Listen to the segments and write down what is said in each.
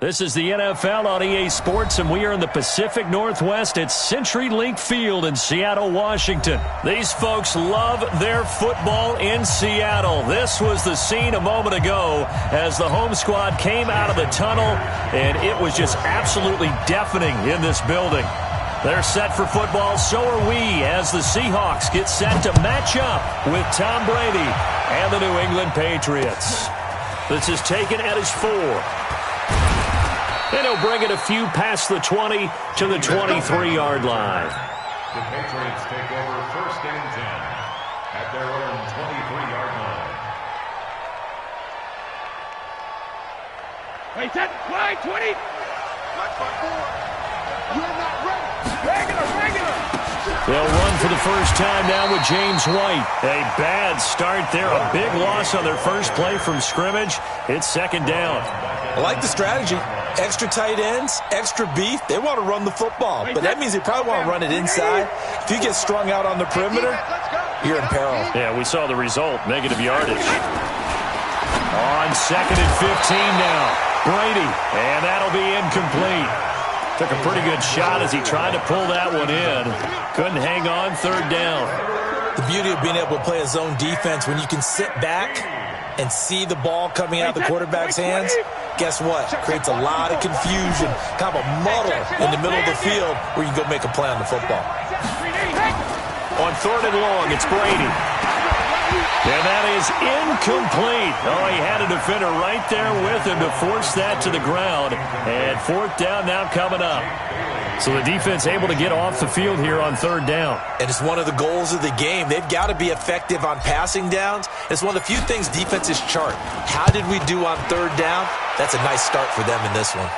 This is the NFL on EA Sports, and we are in the Pacific Northwest at CenturyLink Field in Seattle, Washington. These folks love their football in Seattle. This was the scene a moment ago as the home squad came out of the tunnel, and it was just absolutely deafening in this building. They're set for football, so are we, as the Seahawks get set to match up with Tom Brady and the New England Patriots. This is taken at his 4. And he'll bring it a few past the 20 to the 23-yard line. The Patriots take over 1st and 10 at their own 23-yard line. Wait, that fly, 20. Watch my board. You're not ready. Regular. They'll run for the first time now with James White. A bad start there. A big loss on their first play from scrimmage. It's 2nd down. I like the strategy. Extra tight ends, extra beef. They want to run the football, but that means they probably want to run it inside. If you get strung out on the perimeter, you're in peril. Yeah, we saw the result. Negative yardage. On 2nd and 15 now. Brady, and that'll be incomplete. Took a pretty good shot as he tried to pull that one in. Couldn't hang on. 3rd down. The beauty of being able to play a zone defense when you can sit back and see the ball coming out of the quarterback's hands, guess what? Creates a lot of confusion, kind of a muddle in the middle of the field where you can go make a play on the football. On 3rd and long, it's Brady. And that is incomplete. Oh, he had a defender right there with him to force that to the ground. And 4th down now coming up. So the defense able to get off the field here on 3rd down. And it's one of the goals of the game. They've got to be effective on passing downs. It's one of the few things defenses chart. How did we do on 3rd down? That's a nice start for them in this one.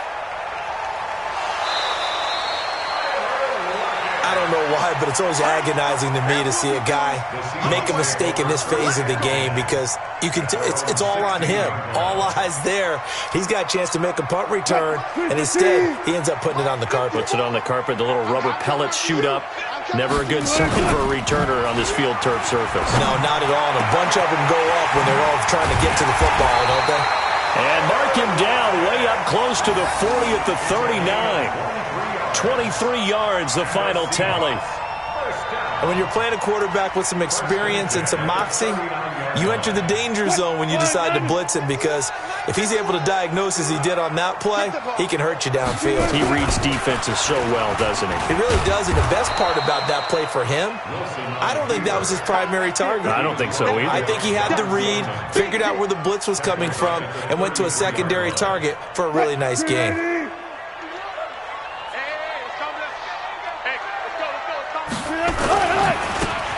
I don't know why, but it's always agonizing to me to see a guy make a mistake in this phase of the game because you can it's all on him. All eyes there. He's got a chance to make a punt return, and instead he ends up putting it on the carpet. Puts it on the carpet. The little rubber pellets shoot up. Never a good sign for a returner on this field turf surface. No, not at all. And a bunch of them go up when they're all trying to get to the football, don't they? And mark him down way up close to the 40 at the 39. 23 yards, the final tally. And when you're playing a quarterback with some experience and some moxie, you enter the danger zone when you decide to blitz him because if he's able to diagnose as he did on that play, he can hurt you downfield. He reads defenses so well, doesn't he? He really does, and the best part about that play for him, I don't think that was his primary target. I don't think so either. I think he had the read, figured out where the blitz was coming from, and went to a secondary target for a really nice game.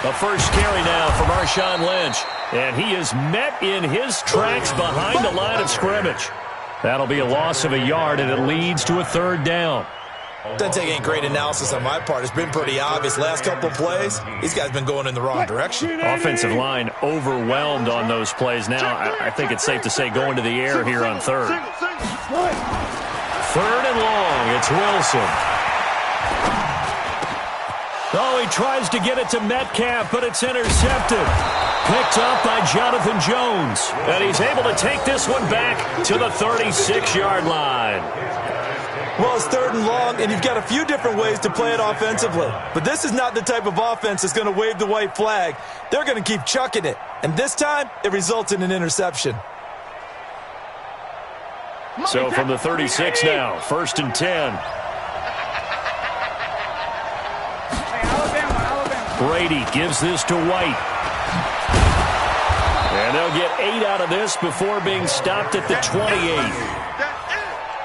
The first carry now for Marshawn Lynch. And he is met in his tracks behind the line of scrimmage. That'll be a loss of a yard, and it leads to a 3rd down. Doesn't take any great analysis on my part. It's been pretty obvious. Last couple of plays, these guys been going in the wrong direction. Offensive line overwhelmed on those plays. Now, I think it's safe to say going to the air here on 3rd. 3rd and long. It's Wilson. Oh, he tries to get it to Metcalf, but it's intercepted. Picked up by Jonathan Jones. And he's able to take this one back to the 36-yard line. Well, it's 3rd and long, and you've got a few different ways to play it offensively. But this is not the type of offense that's going to wave the white flag. They're going to keep chucking it. And this time, it results in an interception. So from the 36 now, 1st and 10. Brady gives this to White. And they'll get 8 out of this before being stopped at the 28.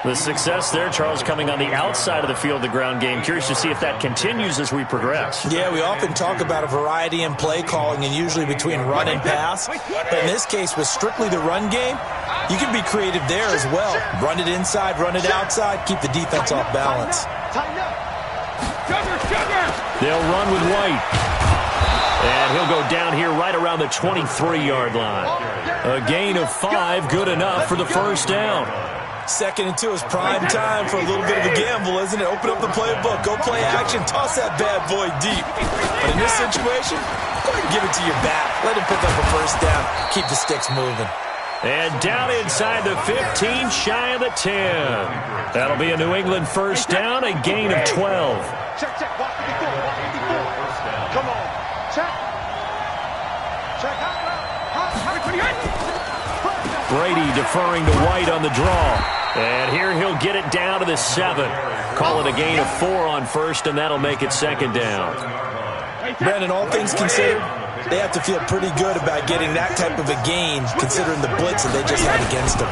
The success there, Charles, coming on the outside of the field, the ground game. Curious to see if that continues as we progress. Yeah, we often talk about a variety in play calling and usually between run and pass. But in this case, with strictly the run game, you can be creative there as well. Run it inside, run it outside, keep the defense off balance. They'll run with White. And he'll go down here right around the 23-yard line. A gain of 5, good enough for the 1st down. 2nd and 2 is prime time for a little bit of a gamble, isn't it? Open up the playbook, go play action, toss that bad boy deep. But in this situation, go ahead and give it to your back. Let him pick up a 1st down, keep the sticks moving. And down inside the 15, shy of the 10. That'll be a New England first down, a gain of 12. Check, check. Walk to the floor. Walk to the floor. Come on. Check. Check. Brady deferring to White on the draw. And here he'll get it down to the 7. Call it a gain of 4 on first, and that'll make it second down. Brandon, all things considered, they have to feel pretty good about getting that type of a gain, considering the blitz that they just had against them.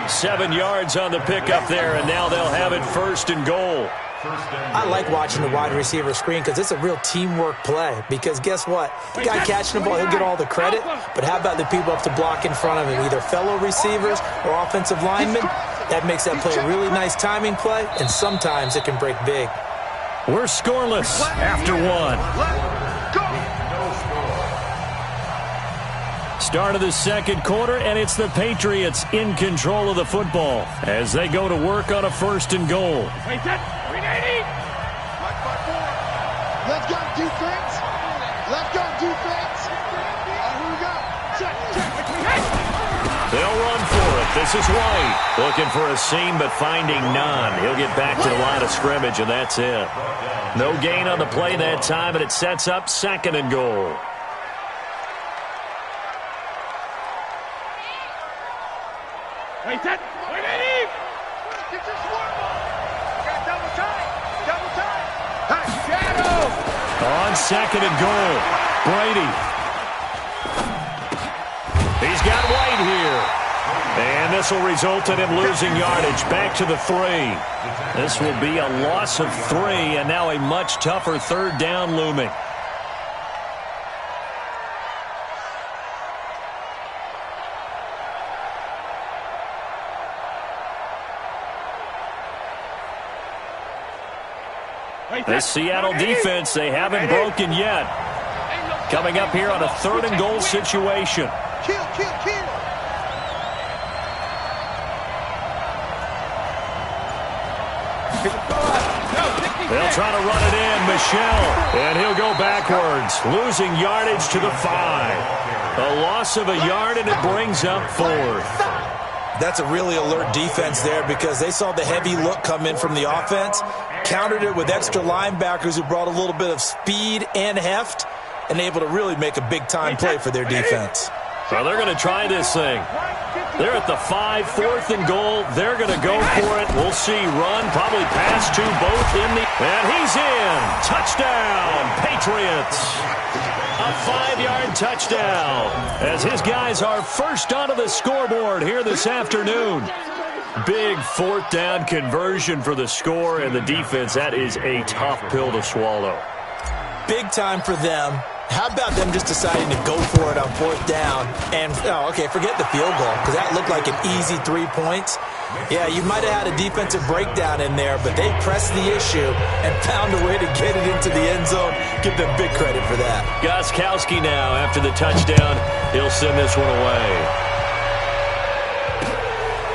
7 yards on the pickup there, and now they'll have it first and goal. I like watching the wide receiver screen because it's a real teamwork play. Because guess what? The guy catching the ball, he'll get all the credit. But how about the people up to block in front of him, either fellow receivers or offensive linemen? That makes that play a really nice timing play, and sometimes it can break big. We're scoreless after 1. Start of the second quarter, and it's the Patriots in control of the football as they go to work on a first and goal. Let's go defense. Let's go defense. Here we go. Check, check. They'll run for it. This is White. Looking for a seam, but finding none. He'll get back to the line of scrimmage, and that's it. No gain on the play that time, and it sets up second and goal. Wait, set. Wait, Eddie. Get this one. Got double time. Double time. Hey, shadow. On second and goal, Brady. He's got White here. And this will result in him losing yardage. Back to the 3. This will be a loss of 3, and now a much tougher third down looming. The Seattle defense, they haven't broken yet. Coming up here on a third and goal situation. Kill, kill, kill. They'll try to run it in, Michel, and he'll go backwards, losing yardage to the 5. A loss of a yard, and it brings up 4th. That's a really alert defense there because they saw the heavy look come in from the offense, countered it with extra linebackers who brought a little bit of speed and heft, and able to really make a big-time play for their defense. So they're going to try this thing. They're at the 5, 4th and goal. They're going to go for it. We'll see. Run, probably pass to both in the... And he's in. Touchdown, Patriots. A 5-yard touchdown as his guys are first onto the scoreboard here this afternoon. Big 4th down conversion for the score, and the defense, that is a tough pill to swallow. Big time for them. How about them just deciding to go for it on 4th down? And, forget the field goal, because that looked like an easy 3 points. Yeah, you might have had a defensive breakdown in there, but they pressed the issue and found a way to get it into the end zone. Give them big credit for that. Gostkowski now, after the touchdown, he'll send this one away.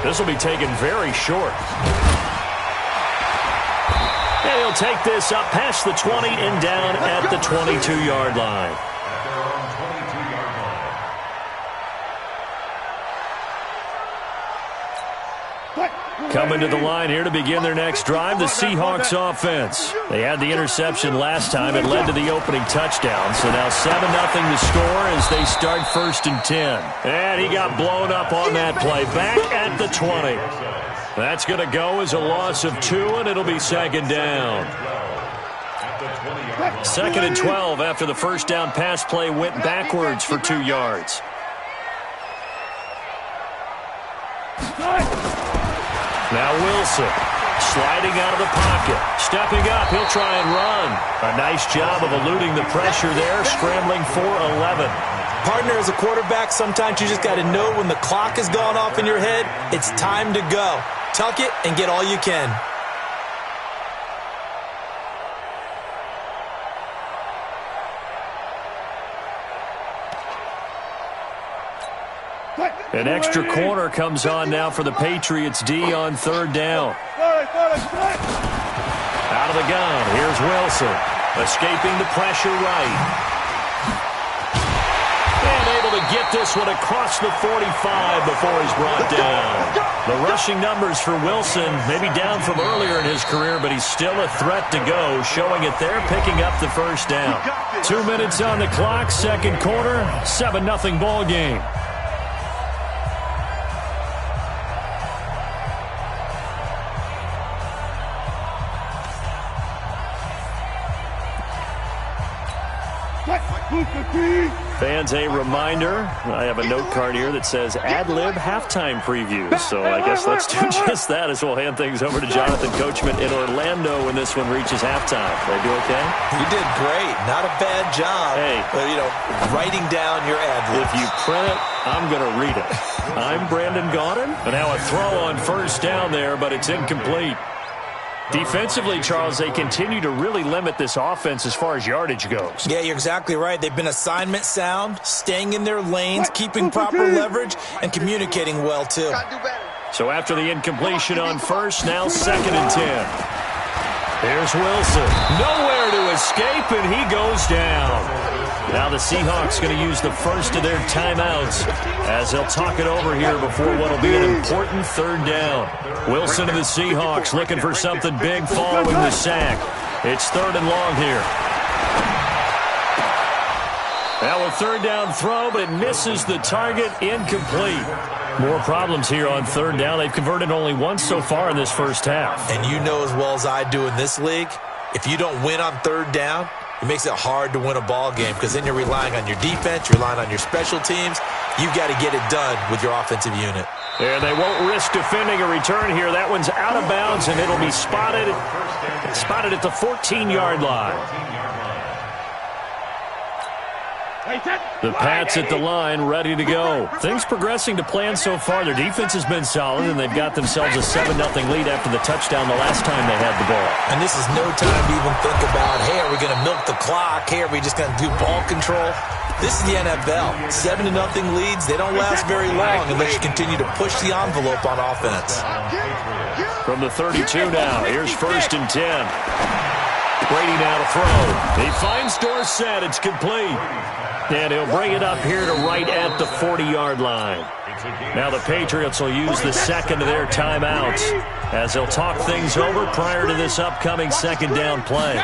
This will be taken very short. And he'll take this up past the 20 and down at the 22-yard line. Coming to the line here to begin their next drive, the Seahawks offense. They had the interception last time. It led to the opening touchdown. So now 7-0 to score as they start 1st and 10. And he got blown up on that play. Back at the 20. That's going to go as a loss of 2, and it'll be second down. 2nd and 12 after the first down pass play went backwards for 2 yards. Now Wilson, sliding out of the pocket. Stepping up, he'll try and run. A nice job of eluding the pressure there, scrambling for 11. Partner, as a quarterback, sometimes you just got to know when the clock has gone off in your head, it's time to go. Tuck it and get all you can. An extra corner comes on now for the Patriots D on 3rd down. Out of the gun, here's Wilson. Escaping the pressure right. get this one across the 45 before he's brought down. The rushing numbers for Wilson, maybe down from earlier in his career, but he's still a threat to go, showing it there, picking up the first down. 2 minutes on the clock, second quarter, 7-0 ball game. Fans, a reminder, I have a note card here that says ad-lib halftime previews. So I guess let's do just that as we'll hand things over to Jonathan Coachman in Orlando when this one reaches halftime. Did I do okay? You did great. Not a bad job. Hey. Writing down your ad-libs. If you print it, I'm going to read it. I'm Brandon Gaudin. And now a throw on first down there, but it's incomplete. Defensively, Charles, they continue to really limit this offense as far as yardage goes. Yeah, you're exactly right. They've been assignment sound, staying in their lanes, keeping proper leverage, and communicating well, too. So after the incompletion on first, now 2nd and 10. Here's Wilson. Nowhere to escape, and he goes down. Now the Seahawks going to use the first of their timeouts as they'll talk it over here before what will be an important third down. Wilson and the Seahawks looking for something big following the sack. It's 3rd and long here. Now a third down throw, but it misses the target, incomplete. More problems here on third down. They've converted only once so far in this first half. And you know as well as I do in this league, if you don't win on third down, it makes it hard to win a ball game because then you're relying on your defense, you're relying on your special teams. You've got to get it done with your offensive unit. And they won't risk defending a return here. That one's out of bounds, and it'll be spotted at the 14-yard line. The Pats at the line, ready to go. Things progressing to plan so far. Their defense has been solid, and they've got themselves a 7-0 lead after the touchdown the last time they had the ball. And this is no time to even think about, hey, are we going to milk the clock? Hey, are we just going to do ball control? This is the NFL. 7-0 leads, they don't last very long unless you continue to push the envelope on offense. From the 32 now, here's 1st and 10. Brady now to throw. He finds Dorsett. It's complete. And he'll bring it up here to right at the 40-yard line. Now the Patriots will use the second of their timeouts as they'll talk things over prior to this upcoming second down play.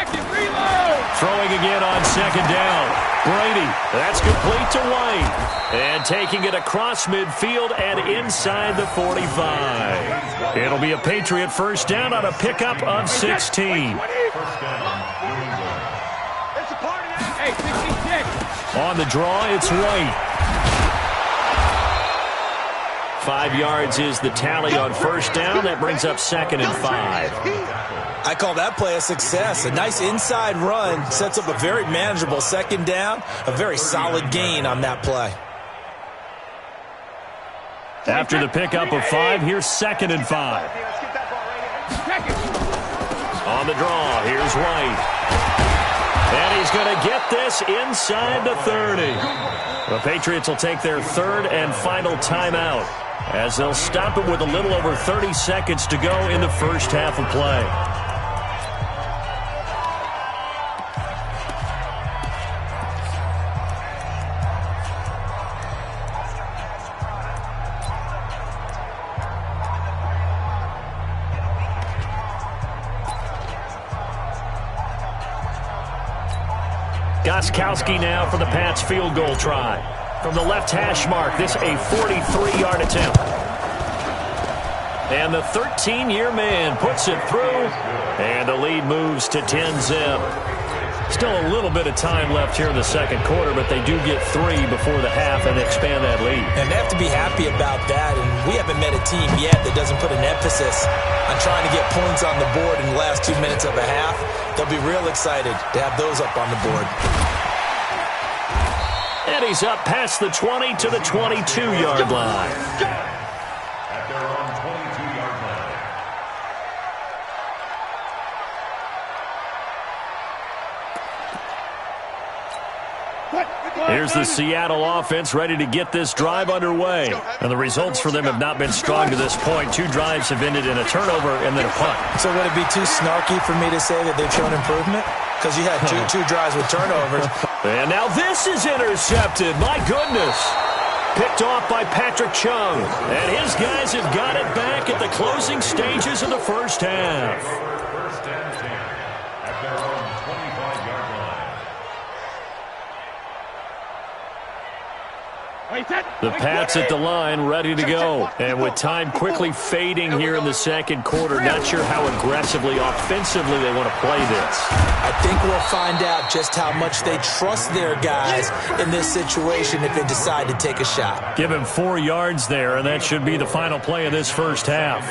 Throwing again on second down. Brady, that's complete to White. And taking it across midfield and inside the 45. It'll be a Patriot first down on a pickup of 16. On the draw, it's White. 5 yards is the tally on first down. That brings up 2nd and 5. I call that play a success. A nice inside run sets up a very manageable second down. A very solid gain on that play. After the pickup of 5, here's 2nd and 5. On the draw, here's White. And he's going to get this inside the 30. The Patriots will take their 3rd and final timeout as they'll stop it with a little over 30 seconds to go in the first half of play. Gostkowski now for the Pats field goal try. From the left hash mark, this a 43-yard attempt. And the 13-year man puts it through, and the lead moves to 10-zip. Still a little bit of time left here in the second quarter, but they do get 3 before the half and expand that lead. And they have to be happy about that, and we haven't met a team yet that doesn't put an emphasis on trying to get points on the board in the last 2 minutes of a half. They'll be real excited to have those up on the board. And he's up past the 20 to the 22-yard line. At their own 22-yard line. Here's the Seattle offense ready to get this drive underway. And the results for them have not been strong to this point. 2 drives have ended in a turnover and then a punt. So would it be too snarky for me to say that they've shown improvement? Because you had two drives with turnovers. And now this is intercepted. My goodness. picked off by Patrick Chung. And his guys have got it back at the closing stages of the first half. First and 10 at their own 25-yard line. The Pats at the line, ready to go. And with time quickly fading here in the second quarter, not sure how aggressively, offensively they want to play this. I think we'll find out just how much they trust their guys in this situation if they decide to take a shot. Give him 4 yards there, and that should be the final play of this first half.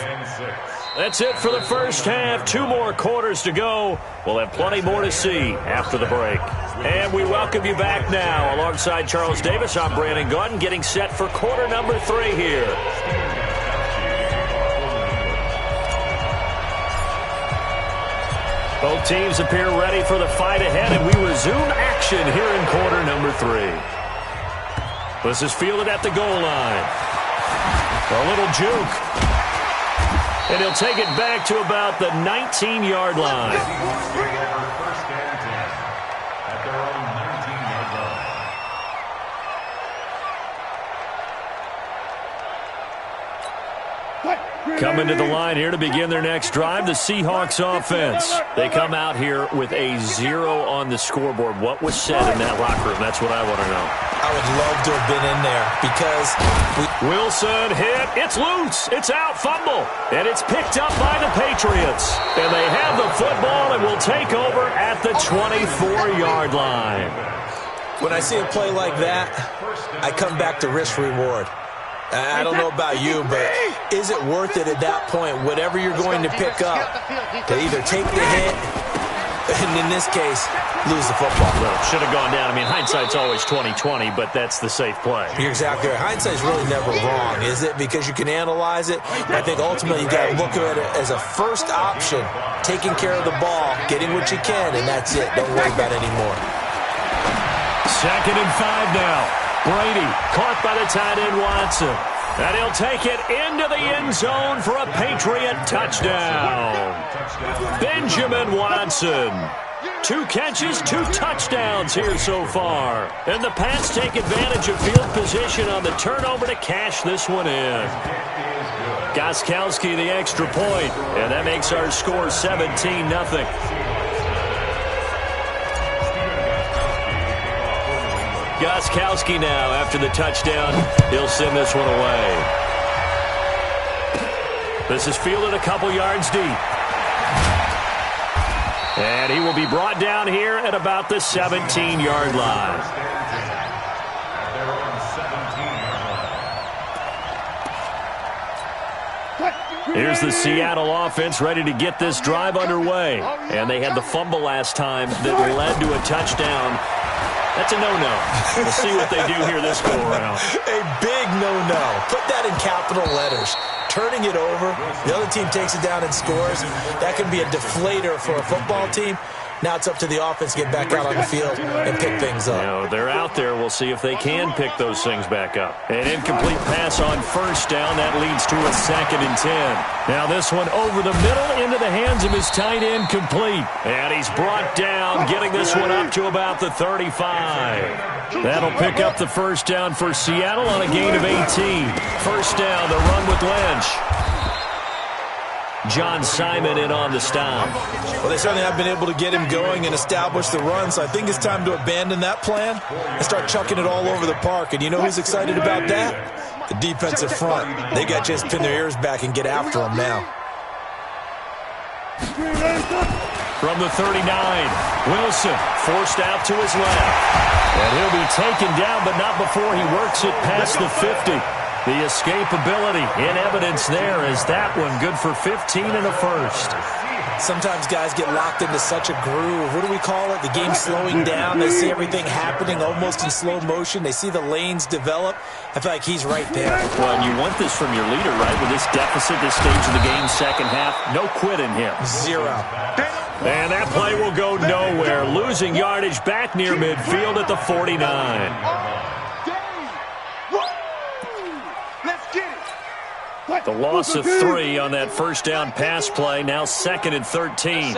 That's it for the first half. 2 more quarters to go. We'll have plenty more to see after the break. And we welcome you back now. Alongside Charles Davis, I'm Brandon Gaudin, getting set for quarter number 3 here. Both teams appear ready for the fight ahead, and we resume action here in quarter number 3. This is fielded at the goal line. A little juke. And he'll take it back to about the 19-yard line. First and 10 at their own 19-yard line. Coming to the line here to begin their next drive, the Seahawks offense. They come out here with a 0 on the scoreboard. What was said in that locker room? That's what I want to know. I would love to have been in there because Wilson hit. It's loose. It's out. Fumble. And it's picked up by the Patriots. And they have the football and will take over at the 24-yard line. when I see a play like that, I come back to risk-reward. I don't know about you, but is it worth it at that point, whatever you're going to pick up, to either take the hit, and in this case, lose the football? Well, should have gone down. I mean, hindsight's always 20/20, but that's the safe play. You're exactly right. Hindsight's really never wrong, is it? Because you can analyze it. I think ultimately you got to look at it as a first option, taking care of the ball, getting what you can, and that's it. Don't worry about it anymore. 2nd and 5 now. Brady caught by the tight end Watson. And he'll take it into the end zone for a Patriot touchdown. Benjamin Watson. 2 catches, 2 touchdowns here so far. And the Pats take advantage of field position on the turnover to cash this one in. Gostkowski the extra point. And that makes our score 17-0. Gostkowski now, after the touchdown, he'll send this one away. This is fielded a couple yards deep. And he will be brought down here at about the 17-yard line. Here's the Seattle offense ready to get this drive underway. And they had the fumble last time that led to a touchdown. That's a no-no. We'll see what they do here this go-around. A big no-no. Put that in capital letters. Turning it over, the other team takes it down and scores. That can be a deflator for a football team. Now it's up to the offense to get back out on the field and pick things up. You know, they're out there. We'll see if they can pick those things back up. An incomplete pass on first down. That leads to a 2nd and 10. Now this one over the middle into the hands of his tight end, complete. And he's brought down, getting this one up to about the 35. That'll pick up the first down for Seattle on a gain of 18. First down, the run with Lynch. John Simon in on the stop. Well, they certainly have been able to get him going and establish the run, so I think it's time to abandon that plan and start chucking it all over the park. And you know who's excited about that? The defensive front. They got to just pin their ears back and get after him now. From the 39, Wilson forced out to his left. And he'll be taken down, but not before he works it past the 50. The escapability in evidence there is that one good for 15 and a first. Sometimes guys get locked into such a groove. What do we call it? The game slowing down. They see everything happening almost in slow motion. They see the lanes develop. I feel like he's right there. Well, and you want this from your leader, right? With this deficit, this stage of the game, second half, no quit in him. 0. And that play will go nowhere. Losing yardage back near midfield at the 49. The loss of 3 on that first down pass play. Now 2nd and 13.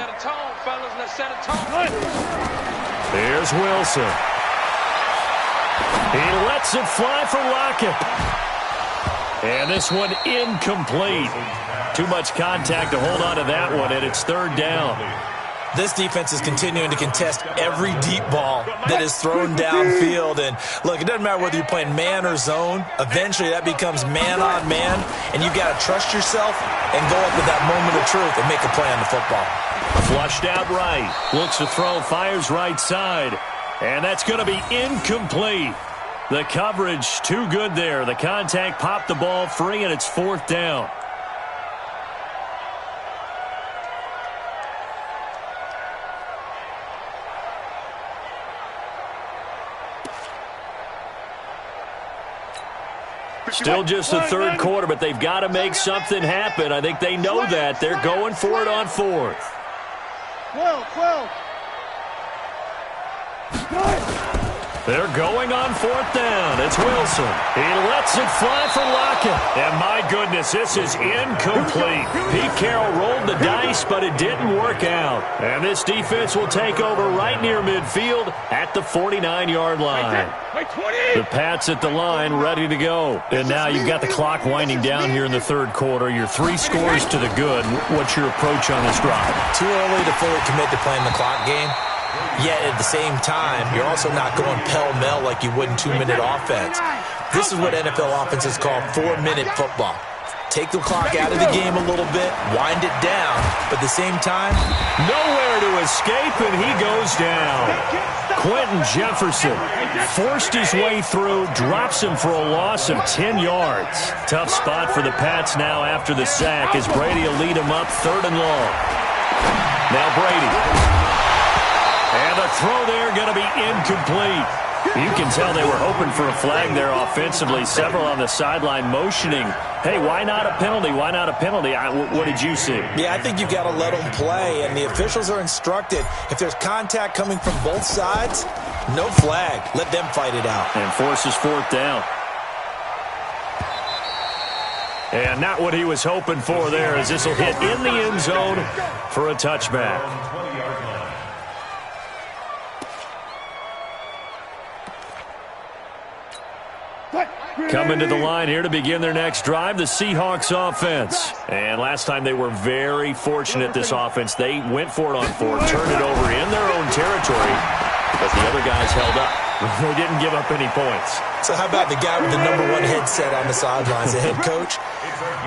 Here's Wilson. He lets it fly for Lockett. And this one incomplete. Too much contact to hold on to that one, and it's third down. This defense is continuing to contest every deep ball that is thrown downfield. And, look, it doesn't matter whether you're playing man or zone. Eventually, that becomes man on man, and you've got to trust yourself and go up with that moment of truth and make a play on the football. Flushed out right. Looks to throw, fires right side. And that's going to be incomplete. The coverage too good there. The contact popped the ball free, and it's fourth down. Still just the third quarter, but they've got to make something happen. I think they know that. They're going for it on fourth. 12. They're going on fourth down. It's Wilson. He lets it fly for Lockett. And my goodness, this is incomplete. Pete Carroll rolled the dice, but it didn't work out. And this defense will take over right near midfield at the 49-yard line. The Pats at the line, ready to go. And now you've got the clock winding down here in the third quarter. You're 3 scores to the good. What's your approach on this drive? Too early to fully commit to playing the clock game. Yet at the same time, you're also not going pell-mell like you would in 2-minute offense. This is what NFL offenses call 4-minute football. Take the clock out of the game a little bit, wind it down, but at the same time, nowhere to escape, and he goes down. Quentin Jefferson forced his way through, drops him for a loss of 10 yards. Tough spot for the Pats now after the sack as Brady will lead him up 3rd and long. Now Brady. And the throw there going to be incomplete. You can tell they were hoping for a flag there offensively. Several on the sideline motioning, hey, why not a penalty? Why not a penalty? What did you see? Yeah, I think you've got to let them play, and the officials are instructed, if there's contact coming from both sides, no flag. Let them fight it out. And forces fourth down. And not what he was hoping for there, as this will hit in the end zone for a touchback. Coming to the line here to begin their next drive, the Seahawks offense. And last time they were very fortunate, this offense. They went for it on 4, turned it over in their own territory, but the other guys held up. They didn't give up any points. So how about the guy with the #1 headset on the sidelines, the head coach?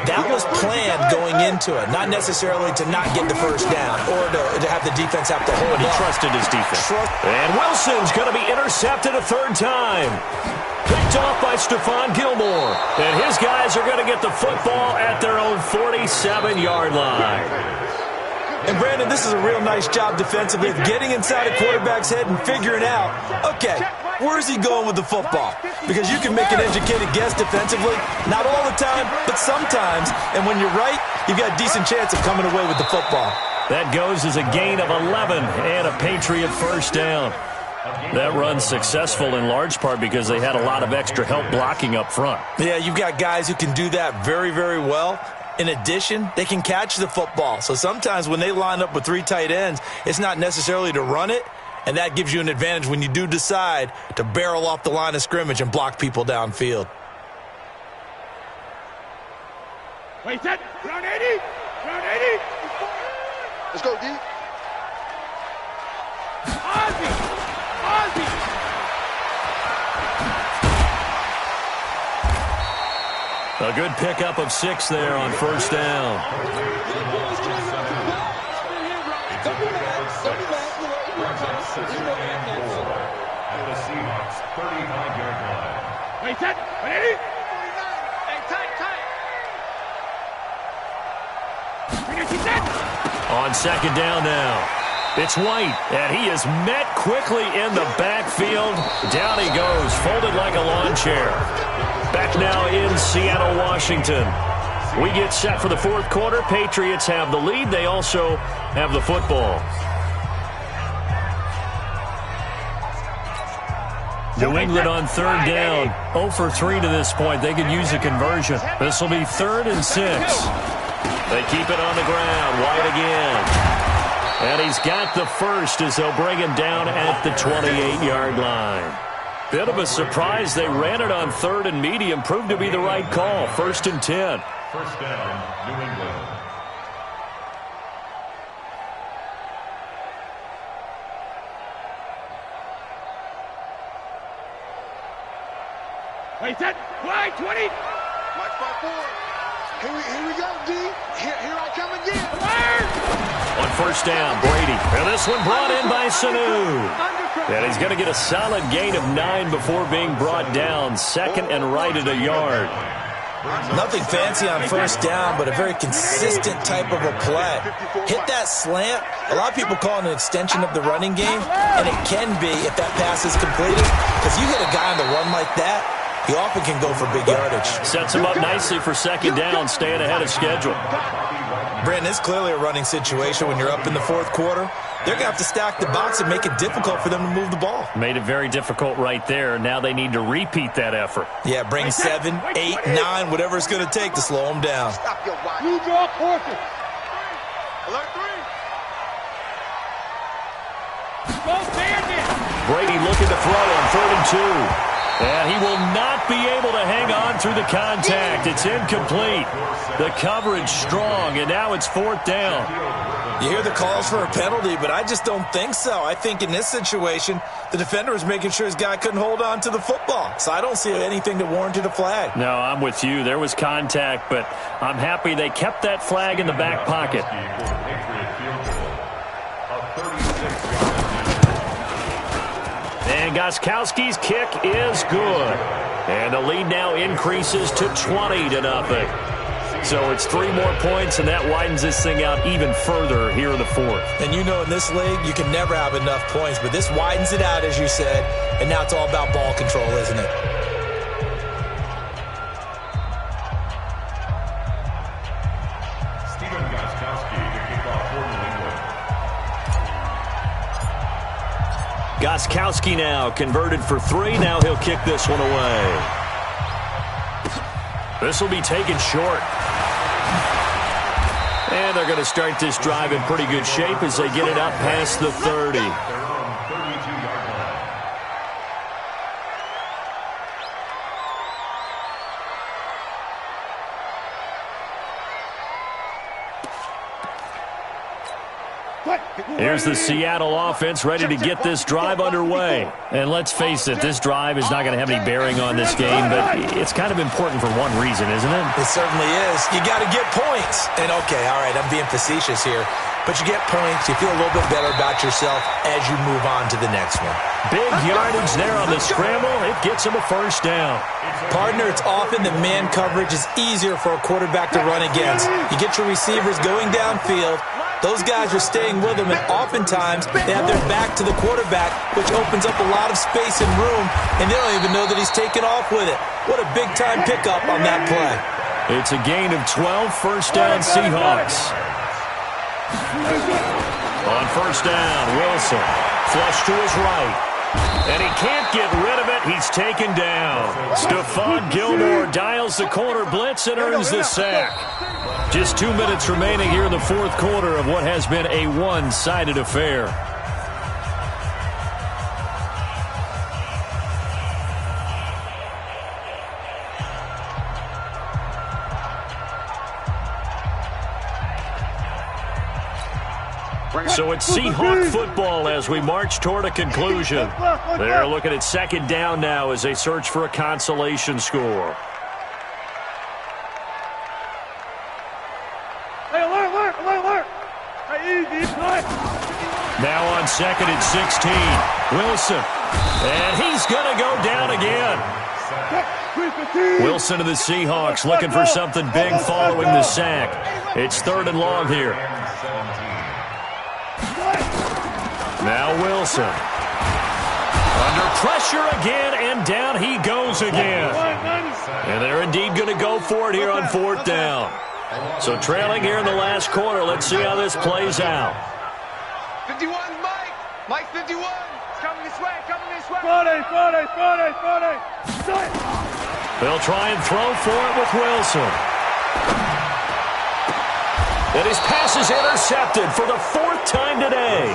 That was planned going into it, not necessarily to not get the first down or to have the defense have to hold He up. trusted his defense. And Wilson's going to be intercepted a 3rd time. Picked off by Stephon Gilmore. And his guys are going to get the football at their own 47-yard line. And, Brandon, this is a real nice job defensively of getting inside a quarterback's head and figuring out, okay, where's he going with the football? Because you can make an educated guess defensively, not all the time, but sometimes. And when you're right, you've got a decent chance of coming away with the football. That goes as a gain of 11 and a Patriot first down. That run's successful in large part because they had a lot of extra help blocking up front. Yeah, you've got guys who can do that very, very well. In addition, they can catch the football. So sometimes when they line up with 3 tight ends, it's not necessarily to run it, and that gives you an advantage when you do decide to barrel off the line of scrimmage and block people downfield. Wait, set. Round 80. Round 80. Let's go, D. Ozzy. A good pickup of 6 there on first down. At the Seahawks 35-yard line. Wait, set. 180. On second down now. It's White, and he is met quickly in the backfield. Down he goes, folded like a lawn chair. Back now in Seattle, Washington. We get set for the fourth quarter. Patriots have the lead. They also have the football. New England on third down. 0 for 3 to this point. They could use a conversion. This will be 3rd and 6. They keep it on the ground. White again. And he's got the first as they'll bring him down at the 28-yard line. Bit of a surprise. They ran it on 3rd and medium. Proved to be the right call. 1st and 10. First down, New England. Wait, set. Wide, 20. Watch by 4. Here we go, D. Here I come again. On 1st down, Brady. And this one brought in by Sanu. And he's going to get a solid gain of 9 before being brought down. 2nd and right at a yard. Nothing fancy on 1st down, but a very consistent type of a play. Hit that slant. A lot of people call it an extension of the running game, and it can be if that pass is completed. Because you hit a guy on the run like that, he often can go for big yardage. Sets him up nicely for 2nd down, staying ahead of schedule. Brandon, it's clearly a running situation when you're up in the 4th quarter. They're going to have to stack the box and make it difficult for them to move the ball. Made it very difficult right there. Now they need to repeat that effort. Yeah, bring 7, 8, 9, whatever it's going to take to slow them down. Blue draw, quarter. Alert 3. Go, Bandit. Brady looking to throw on 3rd and 2. And he will not be able to hang on through the contact. It's incomplete. The coverage strong, and now it's 4th down. You hear the calls for a penalty, but I just don't think so. I think in this situation, the defender was making sure his guy couldn't hold on to the football. So I don't see anything that warranted a flag. No, I'm with you. There was contact, but I'm happy they kept that flag in the back pocket. And Gostkowski's kick is good. And the lead now increases to 20-0. So it's 3 more points, and that widens this thing out even further here in the 4th. And you know in this league, you can never have enough points, but this widens it out, as you said, and now it's all about ball control, isn't it? Stephen Gostkowski to kick off for New England. Gostkowski now converted for 3. Now he'll kick this one away. This will be taken short. And they're going to start this drive in pretty good shape as they get it up past the 30. They're on 32-yard line. Here's the Seattle offense ready to get this drive underway. And let's face it, this drive is not going to have any bearing on this game, but it's kind of important for one reason, isn't it? It certainly is. You got to get points. And okay, all right, I'm being facetious here, but you get points, you feel a little bit better about yourself as you move on to the next one. Big yardage there on the scramble. It gets him a 1st down. Partner, it's often that man coverage is easier for a quarterback to run against. You get your receivers going downfield. Those guys are staying with them, and oftentimes they have their back to the quarterback, which opens up a lot of space and room, and they don't even know that he's taken off with it. What a big-time pickup on that play. It's a gain of 12, 1st down Seahawks. On 1st down, Wilson. Flush to his right. And he can't get rid of it. He's taken down. Stephon Gilmore dials the corner blitz and earns the sack. Just 2 minutes remaining here in the 4th quarter of what has been a one-sided affair. So it's Seahawk football as we march toward a conclusion. They're looking at 2nd down now as they search for a consolation score. Hey, alert. Hey, easy, play. Now on 2nd and 16. Wilson. And he's going to go down again. Wilson of the Seahawks looking for something big following the sack. It's 3rd and long here. Now Wilson. Under pressure again, and down he goes again. And they're indeed going to go for it here on 4th down. So trailing here in the last quarter. Let's see how this plays out. 51, Mike. Mike 51. It's coming this way, Friday. They'll try and throw for it with Wilson. And his pass is intercepted for the 4th time today.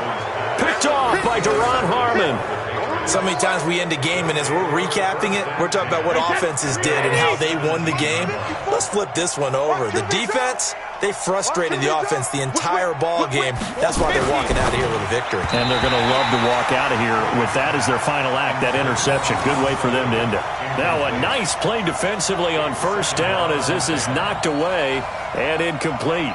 Picked off by Deron Harmon. So many times we end a game, and as we're recapping it, we're talking about what offenses did and how they won the game. Let's flip this one over. The defense, they frustrated the offense the entire ball game. That's why they're walking out of here with a victory. And they're going to love to walk out of here with that as their final act, that interception. Good way for them to end it. Now a nice play defensively on first down as this is knocked away and incomplete.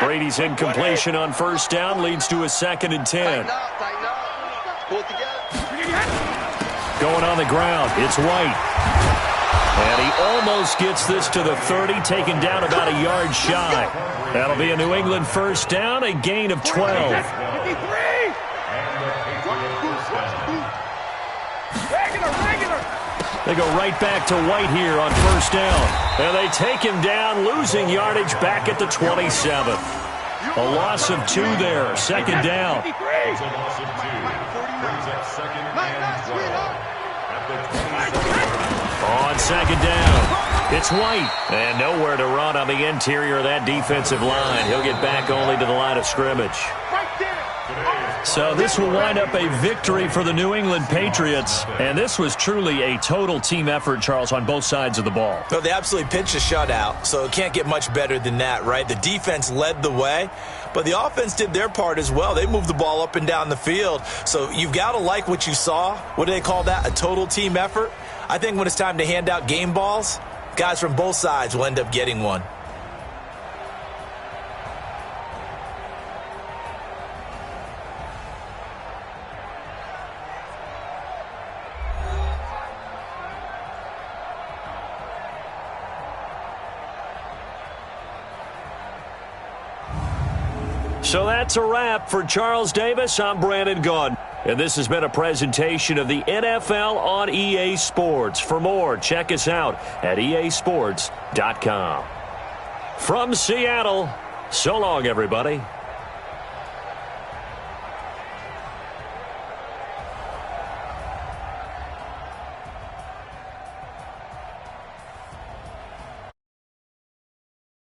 Brady's incompletion on first down leads to a 2nd and 10. Going on the ground, it's White. And he almost gets this to the 30, taken down about a yard shy. That'll be a New England first down, a gain of 12. They go right back to White here on first down. And they take him down, losing yardage back at the 27. A loss of 2 there, 2nd down. On 2nd down, it's White. And nowhere to run on the interior of that defensive line. He'll get back only to the line of scrimmage. So this will wind up a victory for the New England Patriots. And this was truly a total team effort, Charles, on both sides of the ball. So they absolutely pitched a shutout, so it can't get much better than that, right? The defense led the way, but the offense did their part as well. They moved the ball up and down the field. So you've got to like what you saw. What do they call that? A total team effort? I think when it's time to hand out game balls, guys from both sides will end up getting one. So that's a wrap for Charles Davis. I'm Brandon Gaudin. And this has been a presentation of the NFL on EA Sports. For more, check us out at easports.com. From Seattle, so long, everybody.